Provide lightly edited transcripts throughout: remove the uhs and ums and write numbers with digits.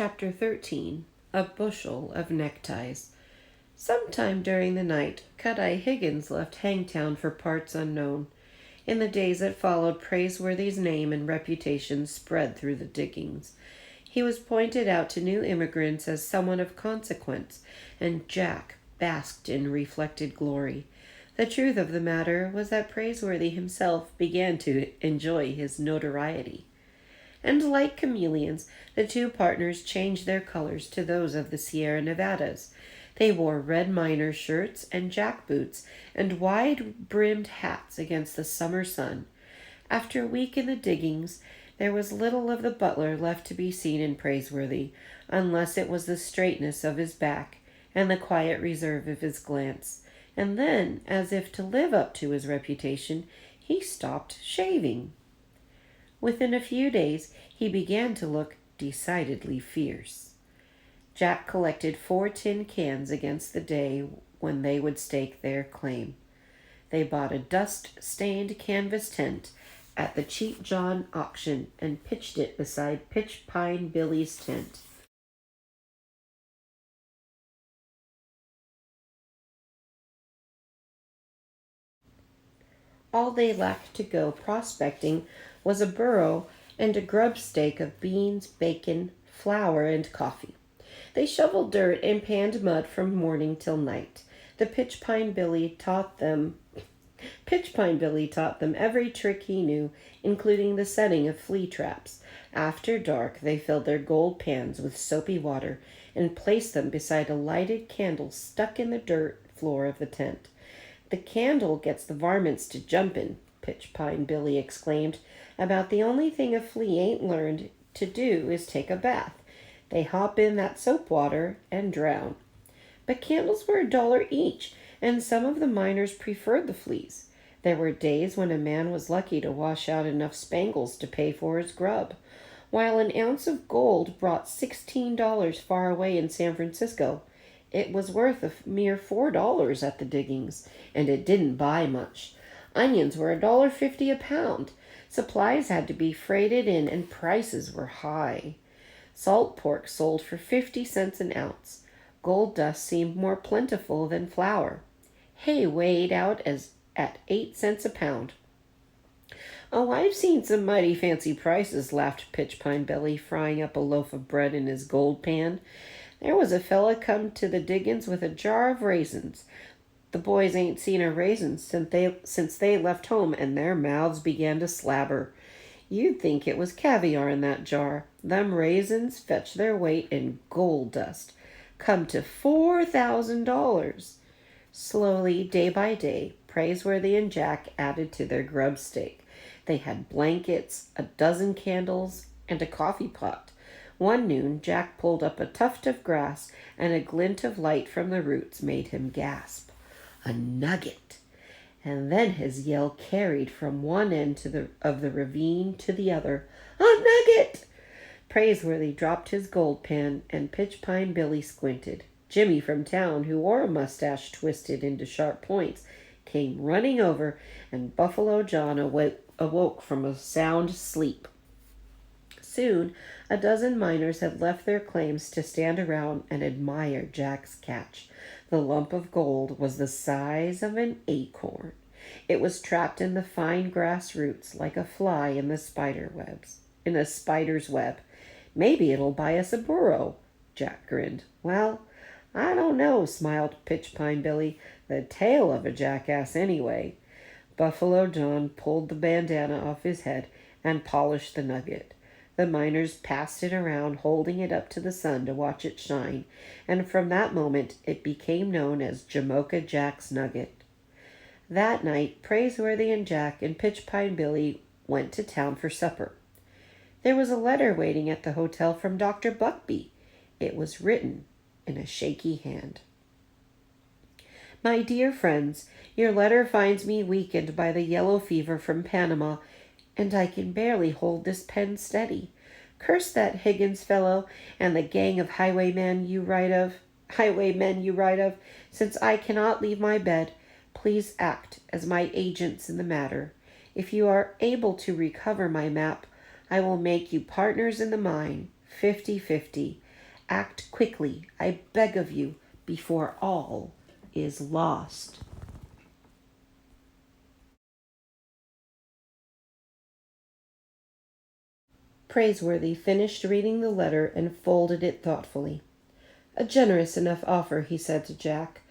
Chapter 13. A Bushel of Neckties. Sometime during the night, Cut-Eye Higgins left Hangtown for parts unknown. In the days that followed, Praiseworthy's name and reputation spread through the diggings. He was pointed out to new immigrants as someone of consequence, and Jack basked in reflected glory. The truth of the matter was that Praiseworthy himself began to enjoy his notoriety. And like chameleons, the two partners changed their colors to those of the Sierra Nevadas. They wore red miner shirts and jack boots and wide-brimmed hats against the summer sun. After a week in the diggings, there was little of the butler left to be seen in Praiseworthy, unless it was the straightness of his back and the quiet reserve of his glance. And then, as if to live up to his reputation, he stopped shaving. Within a few days, he began to look decidedly fierce. Jack collected 4 tin cans against the day when they would stake their claim. They bought a dust-stained canvas tent at the Cheap John auction and pitched it beside Pitch Pine Billy's tent. All they lacked to go prospecting was a burro and a grub stake of beans, bacon, flour, and coffee. They shoveled dirt and panned mud from morning till night. The Pitchpine Billy taught them every trick he knew, including the setting of flea traps. After dark, they filled their gold pans with soapy water and placed them beside a lighted candle stuck in the dirt floor of the tent. "The candle gets the varmints to jumpin'," Pitchpine Billy exclaimed. "About the only thing a flea ain't learned to do is take a bath. They hop in that soap water and drown." But candles were $1 each, and some of the miners preferred the fleas. There were days when a man was lucky to wash out enough spangles to pay for his grub, while an ounce of gold brought $16 far away in San Francisco. It was worth a mere $4 at the diggings, and it didn't buy much. Onions were $1.50 a pound. Supplies had to be freighted in, and prices were high. Salt pork sold for 50 cents an ounce. Gold dust seemed more plentiful than flour. Hay weighed out at 8 cents a pound. "Oh, I've seen some mighty fancy prices," laughed Pitchpine Billy, frying up a loaf of bread in his gold pan. "There was a fella come to the diggins with a jar of raisins. The boys ain't seen a raisin since they left home, and their mouths began to slabber. You'd think it was caviar in that jar. Them raisins fetch their weight in gold dust. Come to $4,000. Slowly, day by day, Praiseworthy and Jack added to their grub stake. They had blankets, a dozen candles, and a coffee pot. One noon, Jack pulled up a tuft of grass, and a glint of light from the roots made him gasp. A nugget! And then his yell carried from one end of the ravine to the other. "A nugget!" Praiseworthy dropped his gold pan, and Pitchpine Billy squinted. Jimmy from town, who wore a mustache twisted into sharp points, came running over, and Buffalo John awoke from a sound sleep. Soon, a dozen miners had left their claims to stand around and admire Jack's catch. The lump of gold was the size of an acorn. It was trapped in the fine grass roots like a fly in a spider's web. "Maybe it'll buy us a burro," Jack grinned. "Well, I don't know," smiled Pitchpine Billy. "The tail of a jackass, anyway." Buffalo John pulled the bandana off his head and polished the nugget. The miners passed it around, holding it up to the sun to watch it shine, and from that moment it became known as Jamocha Jack's Nugget. That night, Praiseworthy and Jack and Pitchpine Billy went to town for supper. There was a letter waiting at the hotel from Dr. Buckbee. It was written in a shaky hand. "My dear friends, your letter finds me weakened by the yellow fever from Panama, and I can barely hold this pen steady. Curse that Higgins fellow and the gang of highwaymen you write of, since I cannot leave my bed. Please act as my agents in the matter. If you are able to recover my map, I will make you partners in the mine, 50-50. Act quickly, I beg of you, before all is lost." Praiseworthy finished reading the letter and folded it thoughtfully. "A generous enough offer," he said to Jack.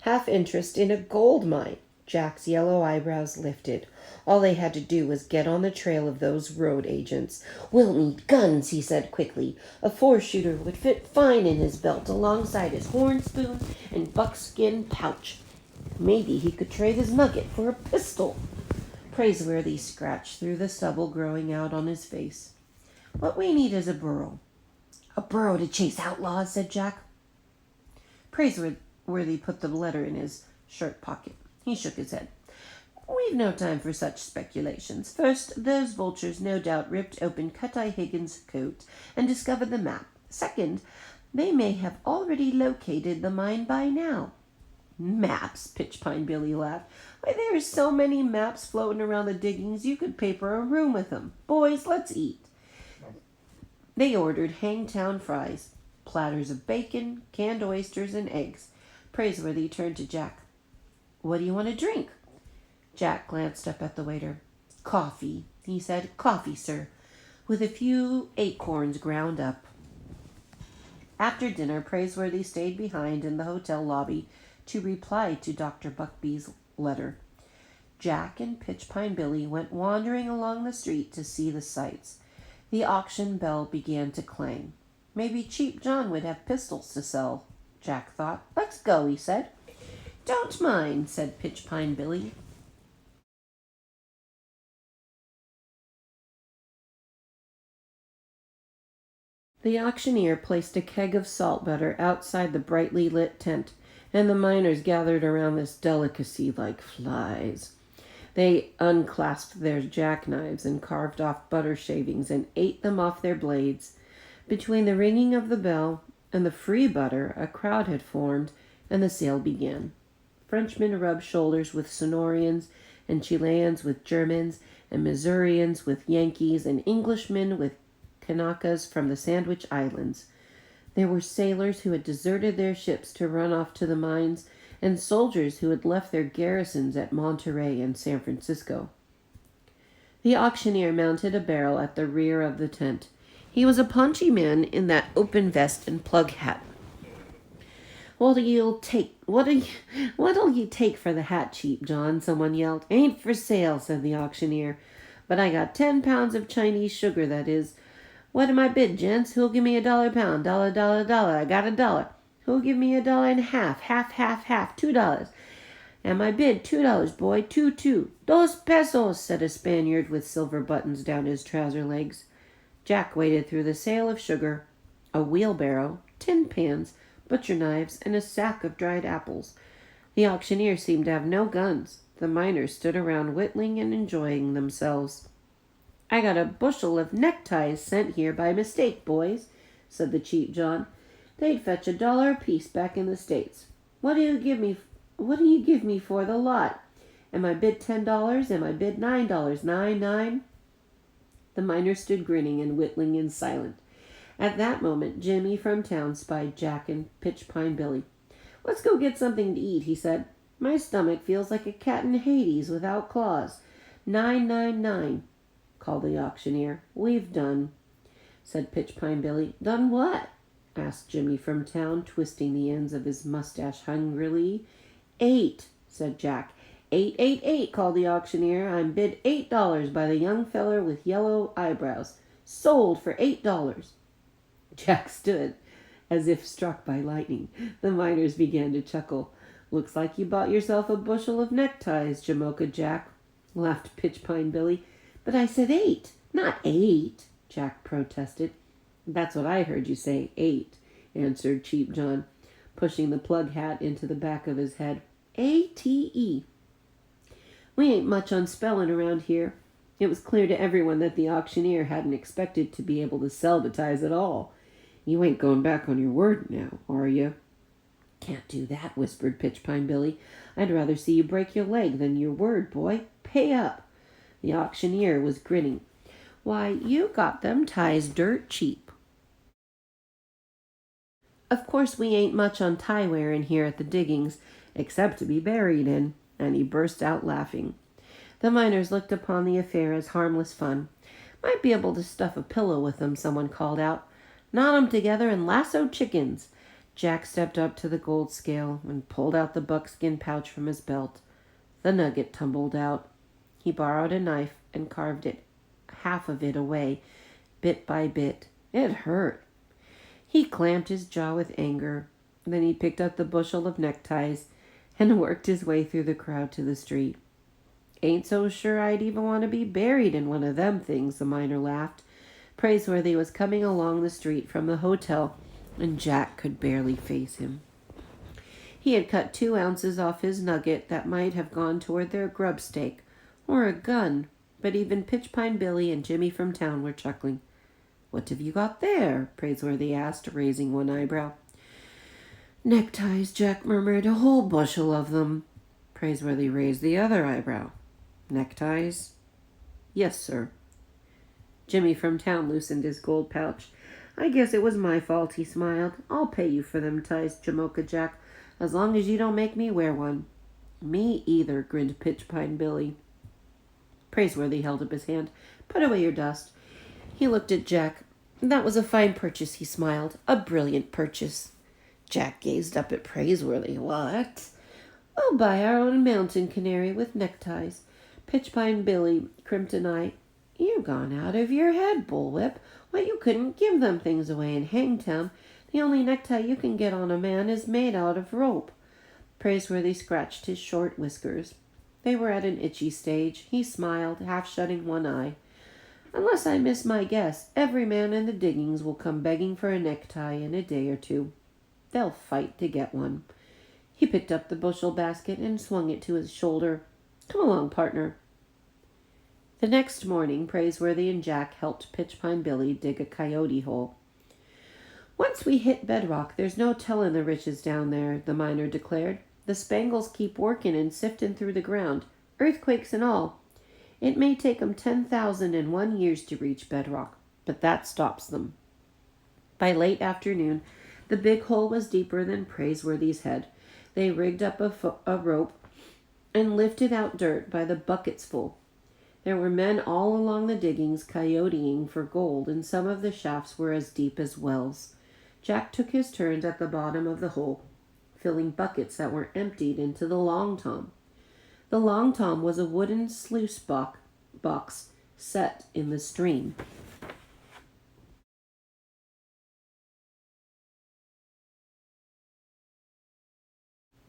"Half interest in a gold mine." Jack's yellow eyebrows lifted. All they had to do was get on the trail of those road agents. "We'll need guns," he said quickly. "A four-shooter would fit fine in his belt alongside his horn spoon and buckskin pouch. Maybe he could trade his nugget for a pistol." Praiseworthy scratched through the stubble growing out on his face. "What we need is a burro." "A burro to chase outlaws," said Jack. Praiseworthy put the letter in his shirt pocket. He shook his head. "We've no time for such speculations. First, those vultures no doubt ripped open Cut-Eye Higgins' coat and discovered the map. Second, they may have already located the mine by now." "Maps," Pitchpine Billy laughed. "Why, there are so many maps floating around the diggings you could paper a room with them. Boys, let's eat." They ordered Hangtown fries, platters of bacon, canned oysters, and eggs. Praiseworthy turned to Jack. "What do you want to drink?" Jack glanced up at the waiter. "Coffee," he said. "Coffee, sir, with a few acorns ground up." After dinner, Praiseworthy stayed behind in the hotel lobby to reply to Dr. Buckbee's letter. Jack and Pitchpine Billy went wandering along the street to see the sights. The auction bell began to clang. Maybe Cheap John would have pistols to sell, Jack thought. "Let's go," he said. "Don't mind," said Pitchpine Billy. The auctioneer placed a keg of salt butter outside the brightly lit tent, and the miners gathered around this delicacy like flies. They unclasped their jackknives and carved off butter shavings and ate them off their blades. Between the ringing of the bell and the free butter, a crowd had formed, and the sale began. Frenchmen rubbed shoulders with Sonorians, and Chileans with Germans, and Missourians with Yankees, and Englishmen with Kanakas from the Sandwich Islands. There were sailors who had deserted their ships to run off to the mines, and soldiers who had left their garrisons at Monterey and San Francisco. The auctioneer mounted a barrel at the rear of the tent. He was a paunchy man in that open vest and plug hat. What'll you take for the hat, Cheap John?" someone yelled. "Ain't for sale," said the auctioneer. "But I got 10 pounds of Chinese sugar, that is. What am I bid, gents? Who'll give me $1 a pound? Dollar, dollar, dollar. I got $1. Who'll give me $1.50? Half, $2. And my bid, $2, boy, two. "Dos pesos," said a Spaniard with silver buttons down his trouser legs. Jack waded through the sale of sugar, a wheelbarrow, tin pans, butcher knives, and a sack of dried apples. The auctioneer seemed to have no guns. The miners stood around whittling and enjoying themselves. "I got a bushel of neckties sent here by mistake, boys," said the Cheap John. "They'd fetch $1 apiece back in the States. What do you give me for the lot? Am I bid $10? Am I bid $9? Nine?" The miners stood grinning and whittling in silence. At that moment, Jimmy from town spied Jack and Pitchpine Billy. "Let's go get something to eat," he said. "My stomach feels like a cat in Hades without claws." "999, called the auctioneer. "We've done," said Pitchpine Billy. "Done what?" asked Jimmy from town, twisting the ends of his mustache hungrily. "Eight," said Jack. "Eight, called the auctioneer. "I'm bid $8 by the young feller with yellow eyebrows. Sold for $8. Jack stood as if struck by lightning. The miners began to chuckle. "Looks like you bought yourself a bushel of neckties, Jamocha Jack," laughed Pitchpine Billy. "But I said 8, not 8, Jack protested. "That's what I heard you say, 8, answered Cheap John, pushing the plug hat into the back of his head. "ATE. We ain't much on spelling around here." It was clear to everyone that the auctioneer hadn't expected to be able to sell the ties at all. "You ain't going back on your word now, are you?" "Can't do that," whispered Pitchpine Billy. "I'd rather see you break your leg than your word, boy. Pay up." The auctioneer was grinning. "Why, you got them ties dirt cheap." Of course we ain't much on tie wearing here at the diggings, except to be buried in," and he burst out laughing. The miners looked upon the affair as harmless fun. "Might be able to stuff a pillow with them," someone called out. "Knot 'em together and lasso chickens." Jack stepped up to the gold scale and pulled out the buckskin pouch from his belt. The nugget tumbled out. He borrowed a knife and carved half of it away, bit by bit. It hurt. He clamped his jaw with anger. Then he picked up the bushel of neckties and worked his way through the crowd to the street. "Ain't so sure I'd even want to be buried in one of them things," the miner laughed. Praiseworthy was coming along the street from the hotel, and Jack could barely face him. He had cut 2 ounces off his nugget that might have gone toward their grub steak or a gun, but even Pitchpine Billy and Jimmy from town were chuckling. "What have you got there?" Praiseworthy asked, raising one eyebrow. "Neckties," Jack murmured, "a whole bushel of them." Praiseworthy raised the other eyebrow. "Neckties?" "Yes, sir." Jimmy from town loosened his gold pouch. "I guess it was my fault," he smiled. "I'll pay you for them ties, Jamocha Jack, as long as you don't make me wear one." "Me either," grinned Pitchpine Billy. Praiseworthy held up his hand. "Put away your dust." He looked at Jack. "That was a fine purchase," he smiled. "A brilliant purchase." Jack gazed up at Praiseworthy. "What?" "We'll buy our own mountain canary with neckties." Pitchpine Billy crimped an eye. "You've gone out of your head, Bullwhip. Why, you couldn't give them things away in Hangtown. The only necktie you can get on a man is made out of rope." Praiseworthy scratched his short whiskers. They were at an itchy stage. He smiled, half shutting one eye. "Unless I miss my guess, every man in the diggings will come begging for a necktie in a day or two. They'll fight to get one." He picked up the bushel basket and swung it to his shoulder. "Come along, partner." The next morning, Praiseworthy and Jack helped Pitchpine Billy dig a coyote hole. "Once we hit bedrock, there's no tellin' the riches down there," the miner declared. "The Spangles keep workin' and siftin' through the ground, earthquakes and all. It may take 'em 10,001 years to reach bedrock, but that stops them." By late afternoon, the big hole was deeper than Praiseworthy's head. They rigged up a rope and lifted out dirt by the buckets full. There were men all along the diggings coyoteing for gold, and some of the shafts were as deep as wells. Jack took his turns at the bottom of the hole, filling buckets that were emptied into the long tom. The long tom was a wooden sluice box set in the stream.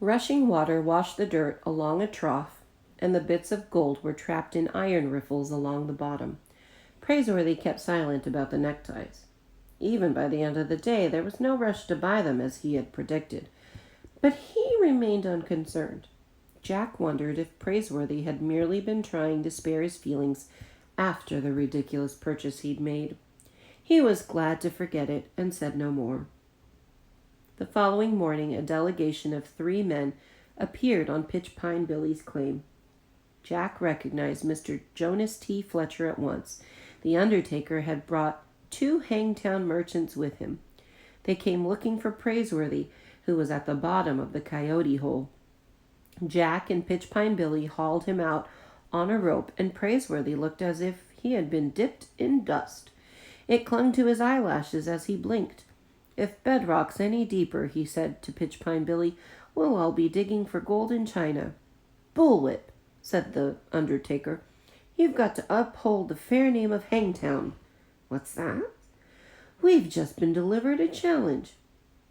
Rushing water washed the dirt along a trough, and the bits of gold were trapped in iron riffles along the bottom. Praiseworthy kept silent about the neckties. Even by the end of the day, there was no rush to buy them as he had predicted. But he remained unconcerned. Jack wondered if Praiseworthy had merely been trying to spare his feelings after the ridiculous purchase he'd made. He was glad to forget it and said no more. The following morning, a delegation of 3 men appeared on Pitchpine Billy's claim. Jack recognized Mr. Jonas T. Fletcher at once. The undertaker had brought 2 Hangtown merchants with him. They came looking for Praiseworthy, who was at the bottom of the coyote hole. Jack and Pitchpine Billy hauled him out on a rope, and Praiseworthy looked as if he had been dipped in dust. It clung to his eyelashes as he blinked. "If bedrock's any deeper," he said to Pitchpine Billy, "we'll all be digging for gold in China." "Bullwhip," said the undertaker. "You've got to uphold the fair name of Hangtown." "What's that?" "We've just been delivered a challenge."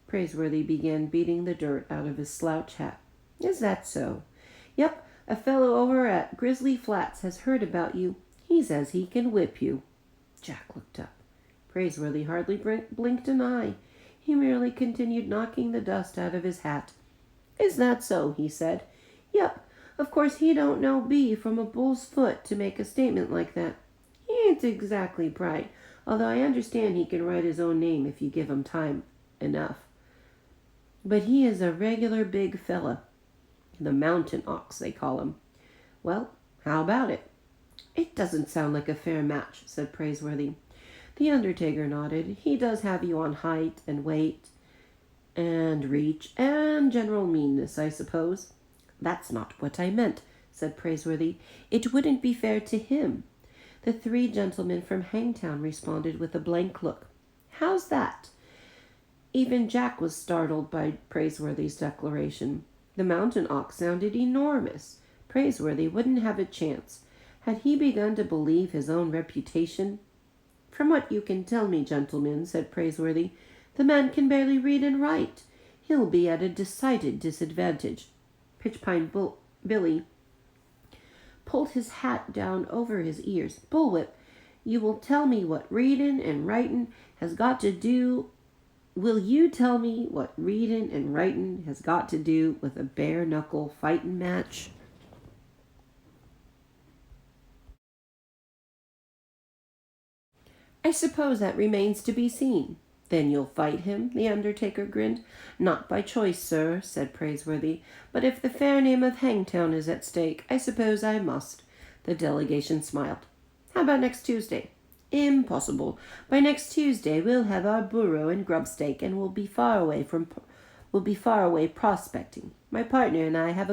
Praiseworthy began beating the dirt out of his slouch hat. "Is that so?" "Yep, a fellow over at Grizzly Flats has heard about you. He says he can whip you." Jack looked up. Praiseworthy hardly blinked an eye. He merely continued knocking the dust out of his hat. "Is that so?" he said. "Yep. Of course he don't know B from a bull's foot to make a statement like that. He ain't exactly bright, although I understand he can write his own name if you give him time enough. But he is a regular big fella. The mountain ox, they call him. Well, how about it?" "It doesn't sound like a fair match," said Praiseworthy. The undertaker nodded. "He does have you on height and weight." And reach and general meanness, I suppose. That's not what I meant, said Praiseworthy. It wouldn't be fair to him. The three gentlemen from Hangtown responded with a blank look. How's that? Even Jack was startled by Praiseworthy's declaration. The mountain ox sounded enormous. Praiseworthy wouldn't have a chance. Had he begun to believe his own reputation? From what you can tell me, gentlemen, said Praiseworthy, the man can barely read and write. He'll be at a decided disadvantage. Billy pulled his hat down over his ears. Bullwhip, you will tell me what readin' and writin' has got to do. Will you tell me what readin' and writin' has got to do with a bare knuckle fightin' match? I suppose that remains to be seen. Then you'll fight him? The undertaker grinned. Not by choice, sir, said Praiseworthy, but if the fair name of Hangtown is at stake, I suppose I must. The delegation smiled. How about next Tuesday? Impossible. By next Tuesday we'll have our burro and grubstake, and we'll be far away prospecting. My partner and I have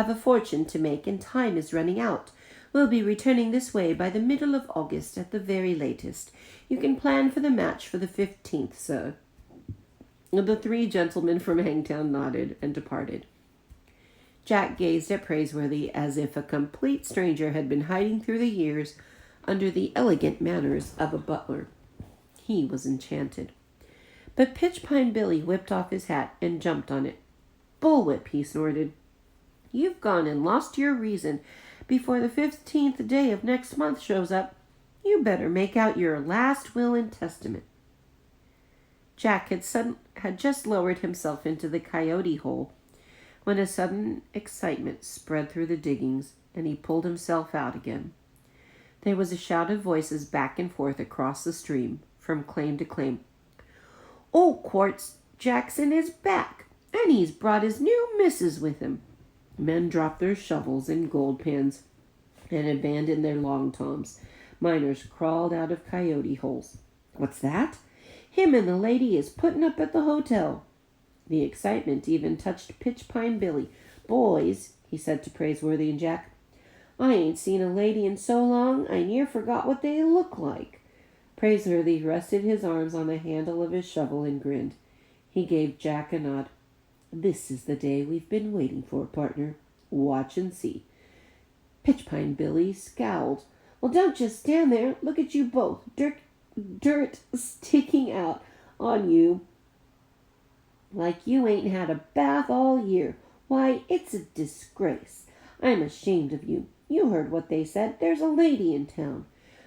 a fortune to make, and time is running out. We'll be returning this way by the middle of August at the very latest. You can plan for the match for the 15th, sir. The three gentlemen from Hangtown nodded and departed. Jack gazed at Praiseworthy as if a complete stranger had been hiding through the years under the elegant manners of a butler. He was enchanted. But Pitchpine Billy whipped off his hat and jumped on it. Bullwhip, he snorted. You've gone and lost your reason before the 15th day of next month shows up. You better make out your last will and testament. Jack had just lowered himself into the coyote hole when a sudden excitement spread through the diggings, and he pulled himself out again. There was a shout of voices back and forth across the stream, from claim to claim. Old Quartz Jackson is back, and he's brought his new missus with him. Men dropped their shovels and gold pans and abandoned their long toms. Miners crawled out of coyote holes. What's that? Him and the lady is putting up at the hotel. The excitement even touched Pitchpine Billy. Boys, he said to Praiseworthy and Jack, I ain't seen a lady in so long I near forgot what they look like. Praiseworthy rested his arms on the handle of his shovel and grinned. He gave Jack a nod. This is the day we've been waiting for, partner. Watch and see. Pitchpine Billy scowled. Well, don't just stand there. Look at you both. Dirt sticking out on you like you ain't had a bath all year. Why, it's a disgrace. I'm ashamed of you. You heard what they said. There's a lady in town.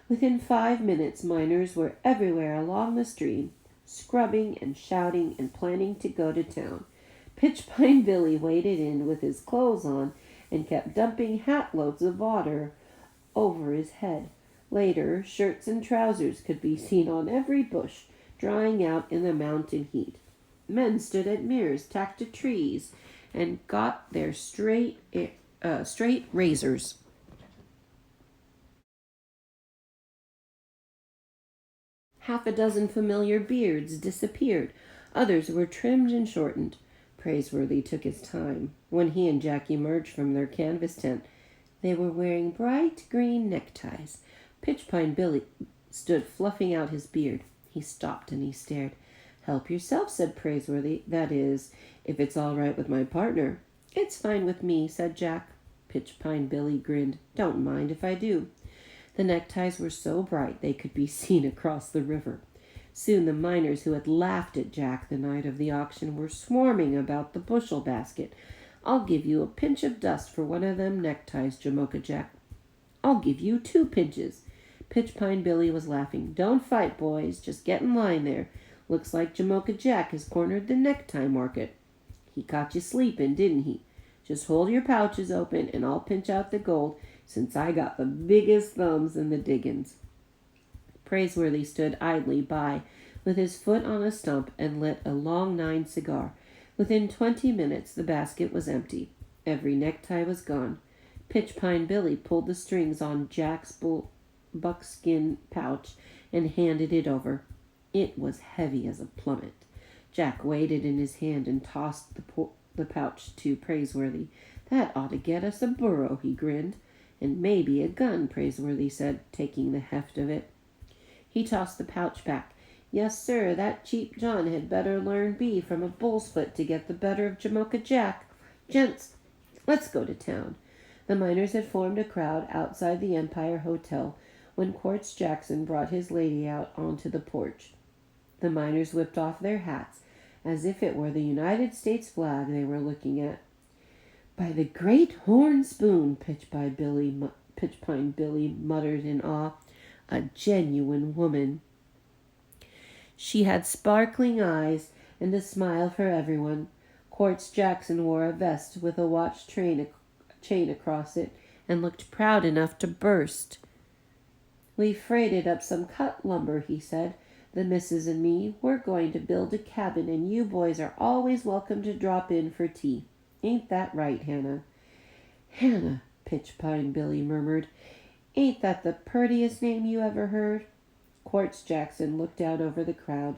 Within 5 minutes, miners were everywhere along the stream, scrubbing and shouting and planning to go to town. Pitchpine Billy waded in with his clothes on and kept dumping hat-loads of water over his head. Later, shirts and trousers could be seen on every bush, drying out in the mountain heat. Men stood at mirrors tacked to trees and got their straight razors. Half a dozen familiar beards disappeared. Others were trimmed and shortened. Praiseworthy took his time. When he and Jack emerged from their canvas tent, they were wearing bright green neckties. Pitchpine Billy stood fluffing out his beard. He stopped and he stared. Help yourself, said Praiseworthy. That is, if it's all right with my partner. It's fine with me, said Jack. Pitchpine Billy grinned. Don't mind if I do. The neckties were so bright they could be seen across the river. Soon the miners who had laughed at Jack the night of the auction were swarming about the bushel basket. I'll give you a pinch of dust for one of them neckties, Jamoka Jack. I'll give you 2 pinches. Pitchpine Billy was laughing. Don't fight, boys. Just get in line there. Looks like Jamoka Jack has cornered the necktie market. He caught you sleeping, didn't he? Just hold your pouches open and I'll pinch out the gold, since I got the biggest thumbs in the diggins. Praiseworthy stood idly by with his foot on a stump and lit a long 9 cigar. Within 20 minutes the basket was empty. Every necktie was gone. Pitchpine Billy pulled the strings on Jack's buckskin pouch and handed it over. It was heavy as a plummet. Jack weighed it in his hand and tossed the pouch to Praiseworthy. "That ought to get us a burro," he grinned. "And maybe a gun," Praiseworthy said, taking the heft of it. He tossed the pouch back. "Yes, sir, that cheap John had better learn B from a bull's foot to get the better of Jamocha Jack. Gents, let's go to town." The miners had formed a crowd outside the Empire Hotel when Quartz Jackson brought his lady out onto the porch. The miners whipped off their hats as if it were the United States flag they were looking at. "By the great horn spoon," Pitchpine Billy muttered in awe. "A genuine woman." She had sparkling eyes and a smile for everyone. Quartz Jackson wore a vest with a watch chain across it and looked proud enough to burst. "We freighted up some cut lumber," he said. "The missus and me, we're going to build a cabin, and you boys are always welcome to drop in for tea. Ain't that right, Hannah?" "Hannah," Pitchpine Billy murmured. "Ain't that the purtiest name you ever heard?" Quartz Jackson looked out over the crowd.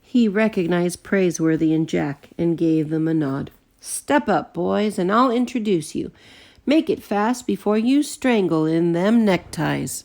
He recognized Praiseworthy and Jack and gave them a nod. "Step up, boys, and I'll introduce you. Make it fast before you strangle in them neckties."